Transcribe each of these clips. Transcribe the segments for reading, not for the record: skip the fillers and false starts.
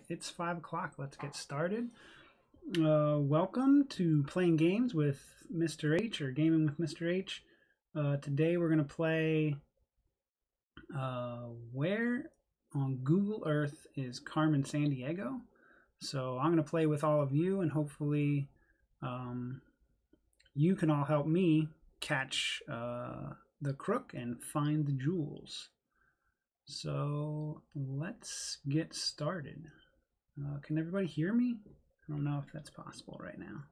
it's 5 o'clock. Let's get started. Welcome to Playing Games with Mr. H, or Gaming with Mr. H. Today we're going to play Where on Google Earth is Carmen Sandiego? So I'm going to play with all of you, and hopefully you can all help me catch the crook and find the jewels. So let's get started. Can everybody hear me? I don't know if that's possible right now.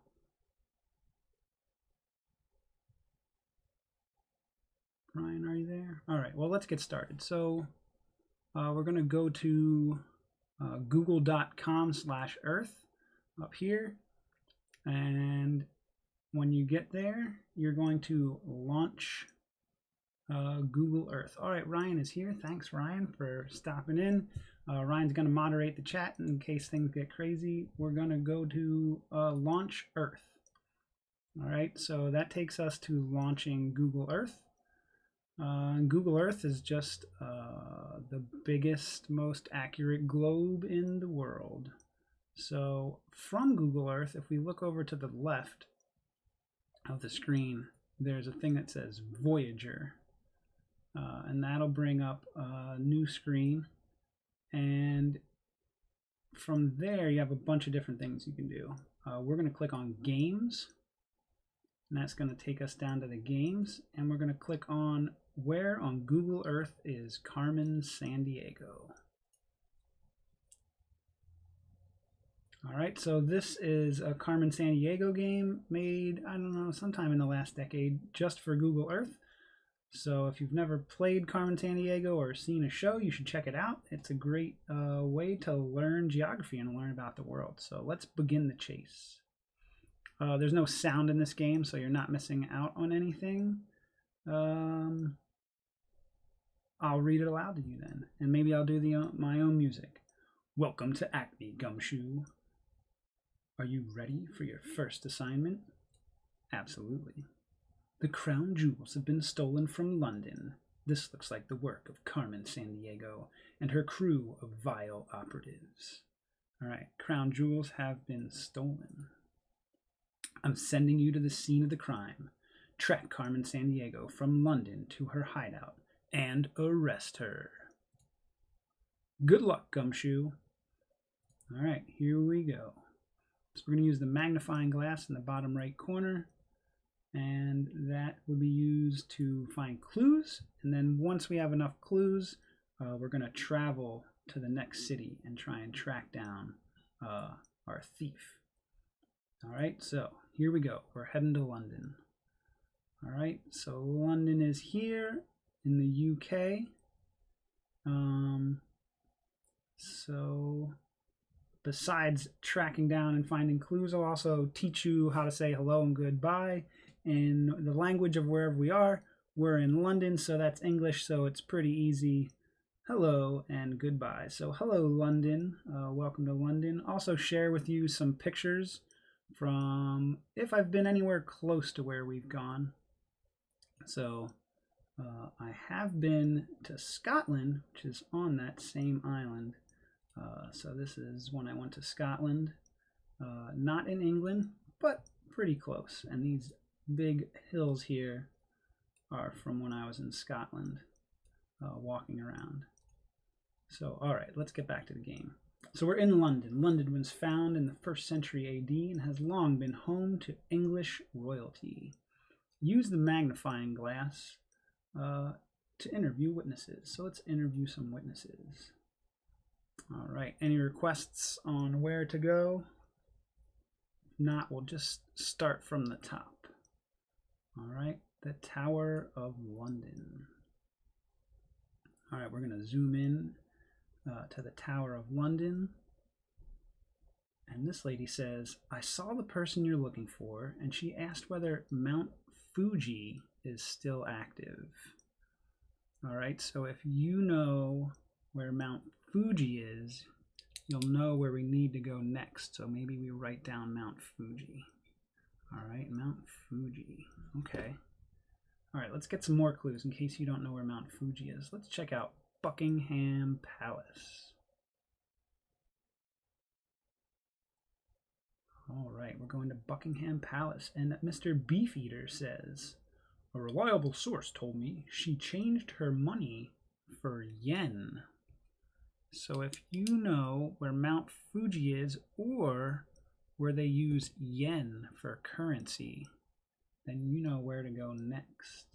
Brian, are you there? All right, well, let's get started. So we're going to go to google.com/earth up here. And when you get there, you're going to launch Google Earth. All right, Ryan is here. Thanks, Ryan, for stopping in. Ryan's going to moderate the chat in case things get crazy. We're going to go to launch Earth. All right, so that takes us to launching Google Earth. Google Earth is just the biggest, most accurate globe in the world. So from Google Earth, if we look over to the left of the screen, there's a thing that says Voyager. And that'll bring up a new screen. And from there, you have a bunch of different things you can do. We're going to click on Games. And that's going to take us down to the games. And we're going to click on Where on Google Earth is Carmen Sandiego? All right, so this is a Carmen Sandiego game made, I don't know, sometime in the last decade just for Google Earth. So if you've never played Carmen Sandiego or seen a show, you should check it out. It's a great way to learn geography and learn about the world. So let's begin the chase. There's no sound in this game, so you're not missing out on anything. I'll read it aloud to you then, and maybe I'll do my own music. Welcome to Acme, Gumshoe. Are you ready for your first assignment? Absolutely. The crown jewels have been stolen from London. This looks like the work of Carmen Sandiego and her crew of vile operatives. All right, crown jewels have been stolen. I'm sending you to the scene of the crime. Track Carmen Sandiego from London to her hideout and arrest her. Good luck, Gumshoe. All right, here we go. So we're going to use the magnifying glass in the bottom right corner. And that will be used to find clues. And then once we have enough clues, we're going to travel to the next city and try and track down our thief. All right, so here we go. We're heading to London. All right, so London is here in the UK. So besides tracking down and finding clues, I'll also teach you how to say hello and goodbye in the language of wherever we are. We're in London, so that's English, so it's pretty easy. Hello and goodbye. So hello, London. Welcome to London. Also share with you some pictures from if I've been anywhere close to where we've gone. So I have been to Scotland, which is on that same island. So this is when I went to Scotland. Not in England, but pretty close. And these big hills here are from when I was in Scotland, walking around. So, all right, let's get back to the game. So we're in London. London was found in the 1st century AD and has long been home to English royalty. Use the magnifying glass to interview witnesses. So let's interview some witnesses. All right, any requests on where to go? If not, we'll just start from the top. All right, the Tower of London. All right, we're going to zoom in to the Tower of London. And this lady says, I saw the person you're looking for, and she asked whether Mount Fuji is still active. All right, so if you know where Mount Fuji is, you'll know where we need to go next. So maybe we write down Mount Fuji. All right, Mount Fuji. Okay. All right, let's get some more clues in case you don't know where Mount Fuji is. Let's check out Buckingham Palace. All right, we're going to Buckingham Palace, and Mr. Beefeater says, a reliable source told me she changed her money for yen. So if you know where Mount Fuji is or where they use yen for currency, then you know where to go next.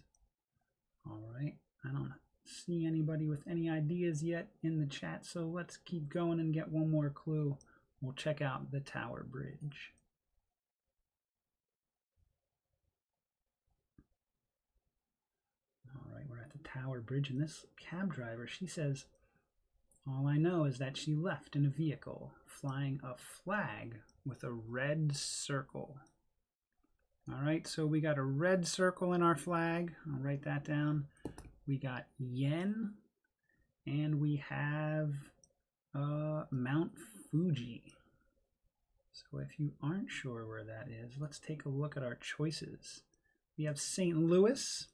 All right, I don't see anybody with any ideas yet in the chat, so let's keep going and get one more clue. We'll check out the Tower Bridge. All right, we're at the Tower Bridge, and this cab driver, she says, all I know is that she left in a vehicle flying a flag with a red circle. All right, so we got a red circle in our flag. I'll write that down. We got yen, and we have Mount Fuji. So if you aren't sure where that is, let's take a look at our choices. We have St. Louis.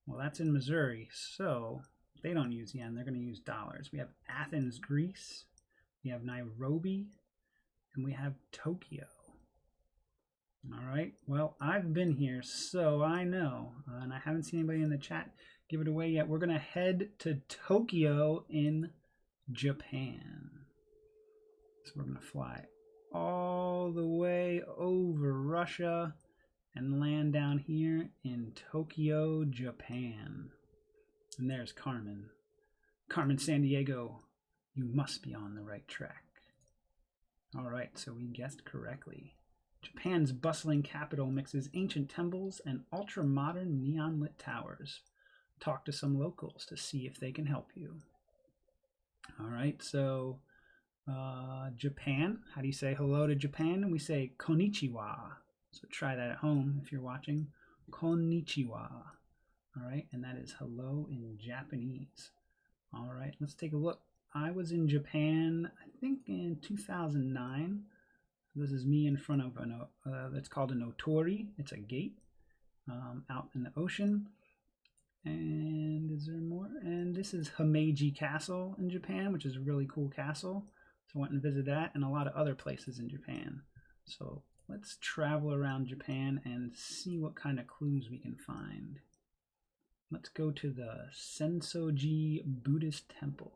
Well, that's in Missouri, so they don't use yen. They're going to use dollars. We have Athens, Greece. We have Nairobi, and we have Tokyo. All right, well, I've been here, so I know, and I haven't seen anybody in the chat give it away yet. We're going to head to Tokyo in Japan. So we're going to fly all the way over Russia and land down here in Tokyo, Japan. And there's Carmen. Carmen Sandiego, you must be on the right track. All right, so we guessed correctly. Japan's bustling capital mixes ancient temples and ultra-modern neon-lit towers. Talk to some locals to see if they can help you. All right, so Japan, how do you say hello to Japan? We say konnichiwa. So try that at home if you're watching. Konnichiwa. All right, and that is hello in Japanese. All right, let's take a look. I was in Japan, I think in 2009. This is me in front of an, it's called an otori. It's a gate out in the ocean. And is there more? And this is Himeji Castle in Japan, which is a really cool castle. So I went and visited that and a lot of other places in Japan. So let's travel around Japan and see what kind of clues we can find. Let's go to the Sensoji Buddhist Temple.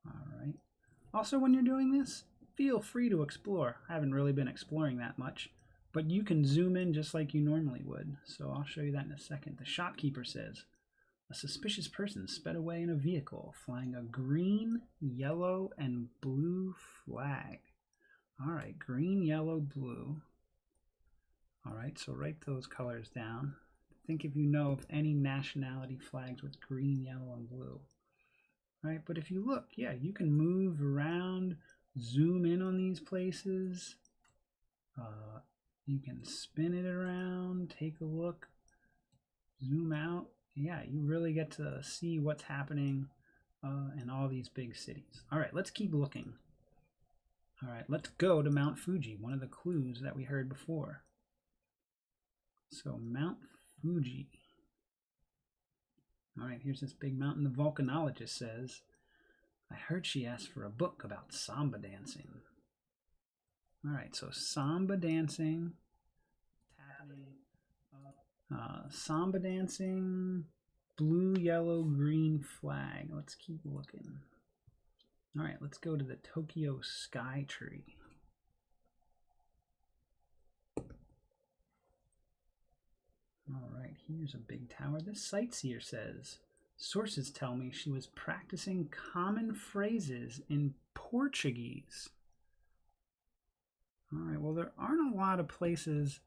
All right. Also, when you're doing this, feel free to explore. I haven't really been exploring that much, but you can zoom in just like you normally would. So I'll show you that in a second. The shopkeeper says, a suspicious person sped away in a vehicle flying a green, yellow, and blue flag. All right, green, yellow, blue. All right, so write those colors down. Think if you know of any nationality flags with green, yellow, and blue. All right, but if you look, yeah, you can move around, zoom in on these places. You can spin it around, take a look, zoom out. Yeah, you really get to see what's happening in all these big cities. All right, let's keep looking. All right, let's go to Mount Fuji, one of the clues that we heard before. So Mount Fuji. All right, here's this big mountain. The volcanologist says, I heard she asked for a book about samba dancing. All right, so samba dancing, samba dancing, blue, yellow, green flag. Let's keep looking. All right, let's go to the Tokyo Sky Tree. All right, here's a big tower. This sightseer says, sources tell me she was practicing common phrases in Portuguese. All right, well, there aren't a lot of places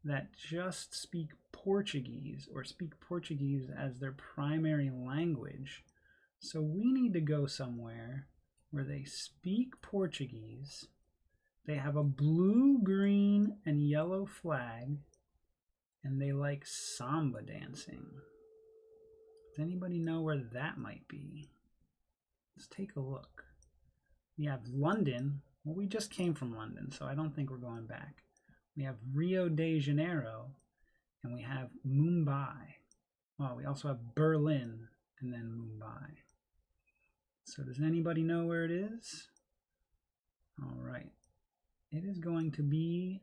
that just speak Portuguese or speak Portuguese as their primary language. So we need to go somewhere where they speak Portuguese. They have a blue, green, and yellow flag, and they like samba dancing. Does anybody know where that might be? Let's take a look. We have London. Well, we just came from London, so I don't think we're going back. We have Rio de Janeiro, and we have Mumbai. Well, we also have Berlin, and then Mumbai. So does anybody know where it is? All right. it is going to be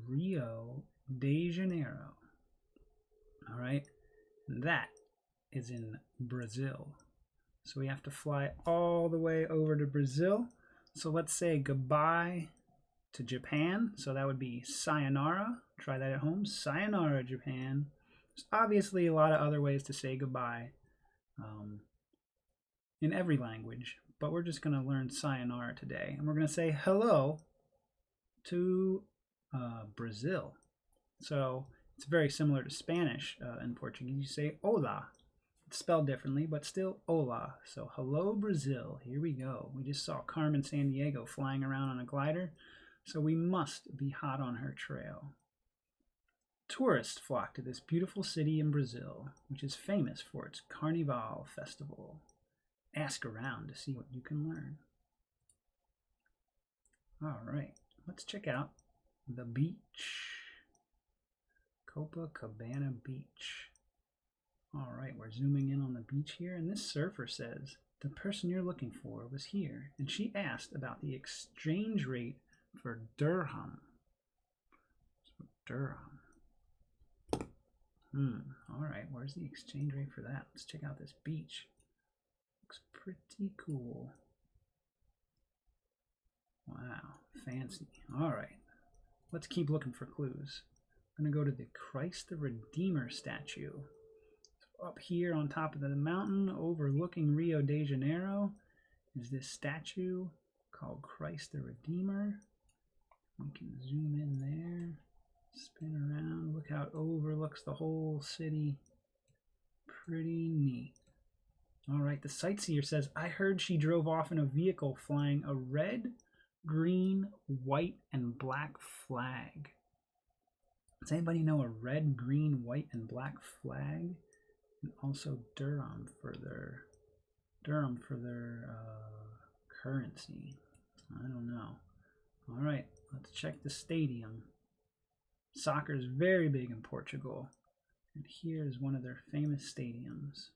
Rio de Janeiro. All right, and that is in Brazil. So we have to fly all the way over to Brazil. So let's say goodbye to Japan. So that would be sayonara. Try that at home. Sayonara, Japan. There's obviously a lot of other ways to say goodbye in every language, but we're just going to learn sayonara today. And we're going to say hello to Brazil. So it's very similar to Spanish and Portuguese. You say hola. It's spelled differently, but still hola. So hello, Brazil. Here we go. We just saw Carmen Sandiego flying around on a glider, so we must be hot on her trail. Tourists flock to this beautiful city in Brazil, which is famous for its Carnival festival. Ask around to see what you can learn. All right, let's check out the beach. Copacabana Beach. All right, we're zooming in on the beach here, and this surfer says, the person you're looking for was here, and she asked about the exchange rate for dirham. So dirham. All right, where's the exchange rate for that? Let's check out this beach. Looks pretty cool. Wow, fancy. All right, let's keep looking for clues. I'm going to go to the Christ the Redeemer statue. So up here on top of the mountain overlooking Rio de Janeiro is this statue called Christ the Redeemer. We can zoom in there. Spin around. Look how it overlooks the whole city. Pretty neat. All right, the sightseer says, I heard she drove off in a vehicle flying a red, green, white, and black flag. Does anybody know a red, green, white, and black flag? And also dirham for their currency. I don't know. All right, let's check the stadium. Soccer is very big in Portugal, and here is one of their famous stadiums.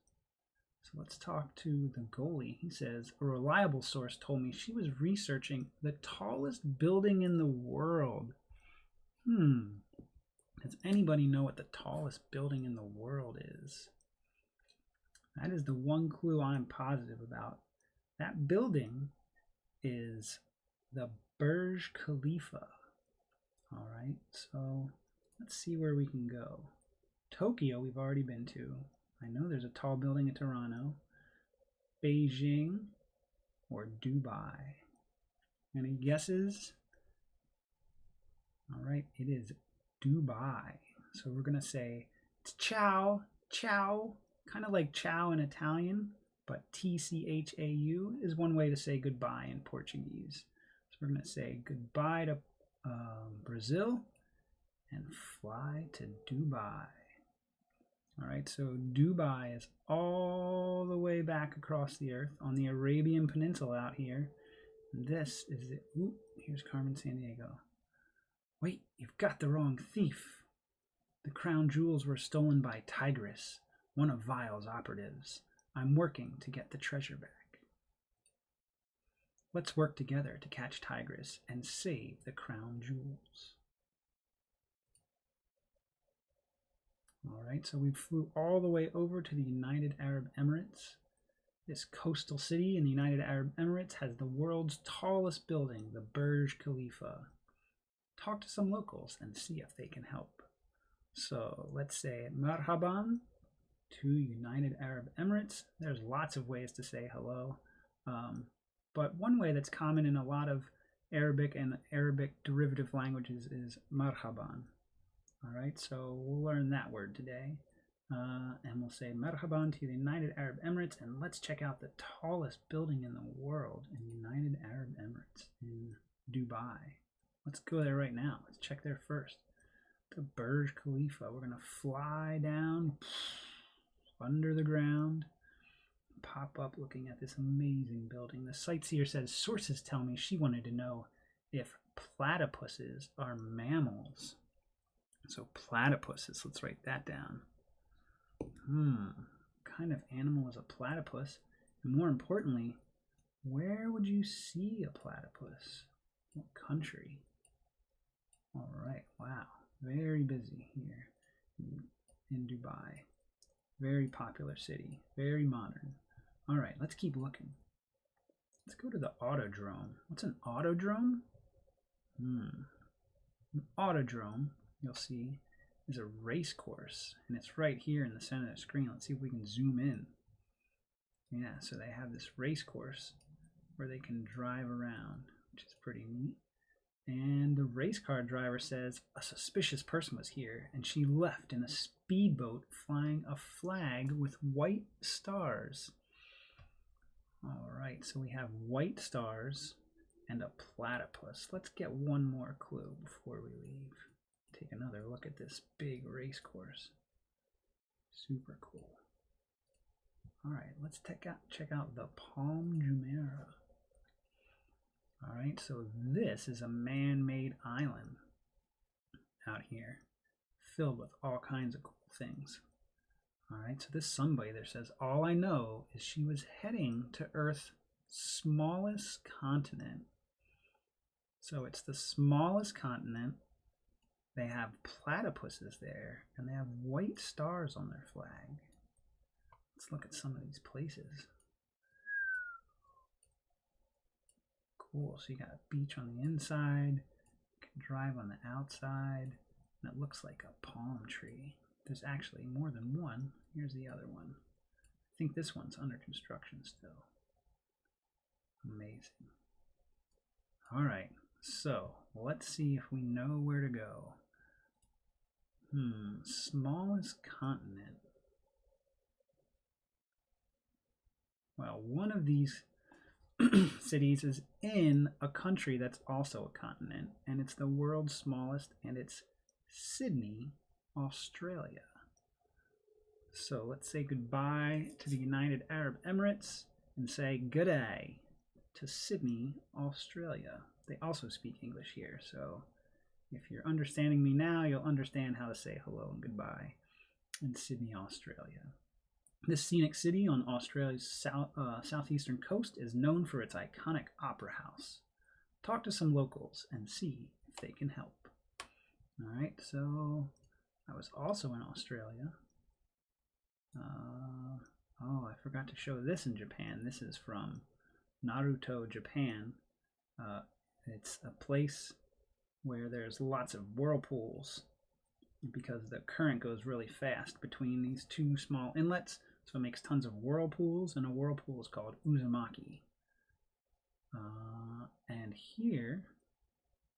So let's talk to the goalie. He says, a reliable source told me she was researching the tallest building in the world. Does anybody know what the tallest building in the world is? That is the one clue I'm positive about. That building is the Burj Khalifa. All right, so let's see where we can go. Tokyo, we've already been to. I know there's a tall building in Toronto. Beijing or Dubai. Any guesses? All right, it is Dubai. So we're going to say it's ciao, ciao, kind of like ciao in Italian, but T-C-H-A-U is one way to say goodbye in Portuguese. So we're going to say goodbye to Brazil and fly to Dubai. All right, so Dubai is all the way back across the earth on the Arabian Peninsula out here. And this is it. Ooh, here's Carmen Sandiego. Wait, you've got the wrong thief. The crown jewels were stolen by Tigress, one of Vile's operatives. I'm working to get the treasure back. Let's work together to catch Tigress and save the crown jewels. All right, so we flew all the way over to the United Arab Emirates. This coastal city in the United Arab Emirates has the world's tallest building, the Burj Khalifa. Talk to some locals and see if they can help. So let's say marhaban to United Arab Emirates. There's lots of ways to say hello. But one way that's common in a lot of Arabic and Arabic derivative languages is marhaban. All right, so we'll learn that word today. And we'll say marhaban to the United Arab Emirates, and let's check out the tallest building in the world in United Arab Emirates in Dubai. Let's go there right now. Let's check there first. The Burj Khalifa. We're gonna fly down under the ground, pop up looking at this amazing building. The sightseer says, sources tell me she wanted to know if platypuses are mammals. So platypuses, let's write that down. What kind of animal is a platypus? And more importantly, where would you see a platypus? What country? All right, wow, very busy here in Dubai. Very popular city, very modern. All right, let's keep looking. Let's go to the autodrome. What's an autodrome? An autodrome, you'll see, is a race course, and it's right here in the center of the screen. Let's see if we can zoom in. Yeah, so they have this race course where they can drive around, which is pretty neat. And the race car driver says a suspicious person was here, and she left in a speedboat flying a flag with white stars. All right, so we have white stars and a platypus. Let's get one more clue before we leave. Take another look at this big race course. Super cool. All right, let's check out the Palm Jumeirah. All right, so this is a man-made island out here filled with all kinds of cool things. All right, so this sunbather says, all I know is she was heading to Earth's smallest continent. So it's the smallest continent. They have platypuses there, and they have white stars on their flag. Let's look at some of these places. Cool, so you got a beach on the inside, you can drive on the outside, and it looks like a palm tree. There's actually more than one. Here's the other one. I think this one's under construction still. Amazing. All right, so let's see if we know where to go. Smallest continent. Well, one of these cities is in a country that's also a continent, and it's the world's smallest, and it's Sydney, Australia. So let's say goodbye to the United Arab Emirates and say good day to Sydney, Australia. They also speak English here, so if you're understanding me now, you'll understand how to say hello and goodbye in Sydney, Australia. This scenic city on Australia's southeastern coast is known for its iconic opera house. Talk to some locals and see if they can help. All right, so I was also in Australia. Oh, I forgot to show this in Japan. This is from Naruto, Japan. It's a place where there's lots of whirlpools because the current goes really fast between these two small inlets. So it makes tons of whirlpools, and a whirlpool is called uzumaki. And here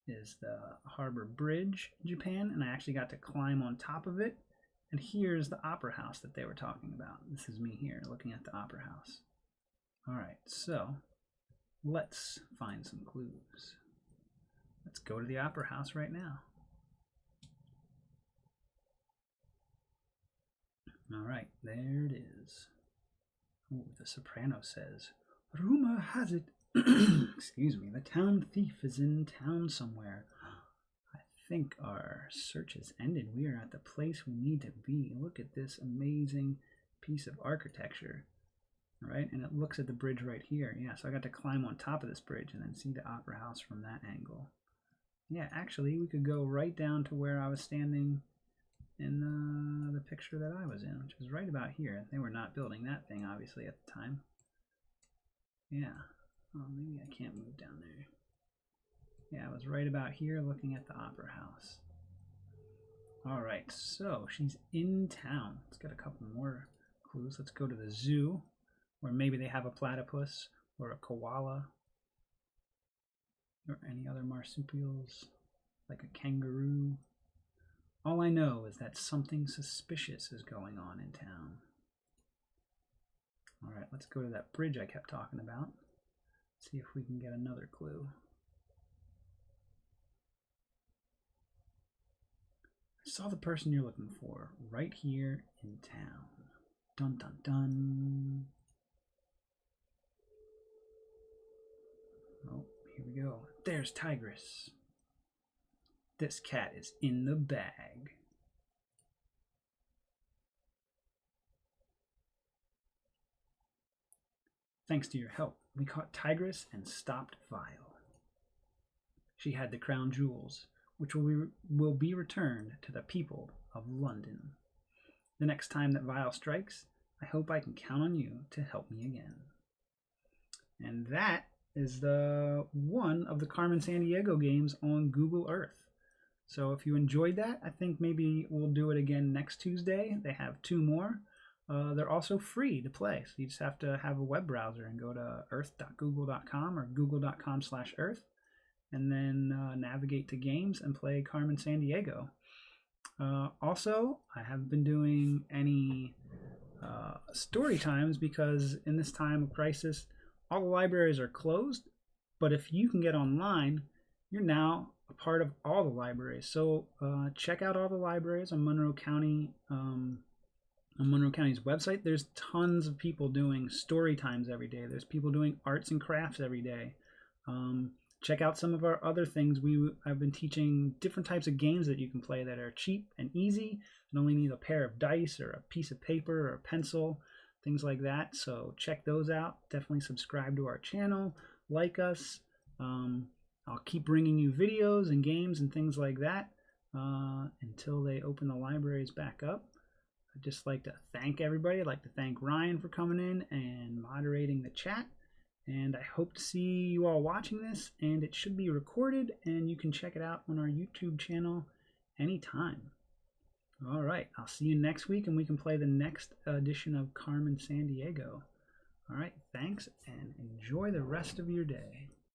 is the Harbor Bridge in Japan, and I actually got to climb on top of it. And here's the opera house that they were talking about. This is me here looking at the opera house. All right, so let's find some clues. Let's go to the opera house right now. All right, there it is. Oh, the soprano says, rumor has it, excuse me, the town thief is in town somewhere. I think our search has ended. We are at the place we need to be. Look at this amazing piece of architecture. All right, and it looks at the bridge right here. Yeah, so I got to climb on top of this bridge and then see the opera house from that angle. Yeah, actually, we could go right down to where I was standing in the picture that I was in, which was right about here. They were not building that thing, obviously, at the time. Yeah. Oh, maybe I can't move down there. Yeah, I was right about here looking at the opera house. All right, so she's in town. Let's get a couple more clues. Let's go to the zoo, where maybe they have a platypus or a koala or any other marsupials, like a kangaroo. All I know is that something suspicious is going on in town. All right, let's go to that bridge I kept talking about. See if we can get another clue. I saw the person you're looking for right here in town. Dun dun dun. Oh, here we go. There's Tigress. This cat is in the bag. Thanks to your help, we caught Tigress and stopped Vile. she had the crown jewels, which will be returned to the people of London. The next time that Vile strikes, I hope I can count on you to help me again. And that is the one of the Carmen Sandiego games on Google Earth. So if you enjoyed that, I think maybe we'll do it again next Tuesday. They have 2 more. They're also free to play, so you just have to have a web browser and go to earth.google.com or google.com/earth, and then navigate to games and play Carmen Sandiego. Also, I haven't been doing any story times because in this time of crisis, all the libraries are closed, but if you can get online, you're now a part of all the libraries. So check out all the libraries on Monroe County. On Monroe County's website, there's tons of people doing story times every day. There's people doing arts and crafts every day. Check out some of our other things. I've been teaching different types of games that you can play that are cheap and easy and only need a pair of dice or a piece of paper or a pencil, things like that. So check those out. Definitely subscribe to our channel, like us. I'll keep bringing you videos and games and things like that until they open the libraries back up. I'd just like to thank everybody. I'd like to thank Ryan for coming in and moderating the chat. And I hope to see you all watching this, and it should be recorded, and you can check it out on our YouTube channel anytime. All right, I'll see you next week, and we can play the next edition of Carmen Sandiego. All right, thanks, and enjoy the rest of your day.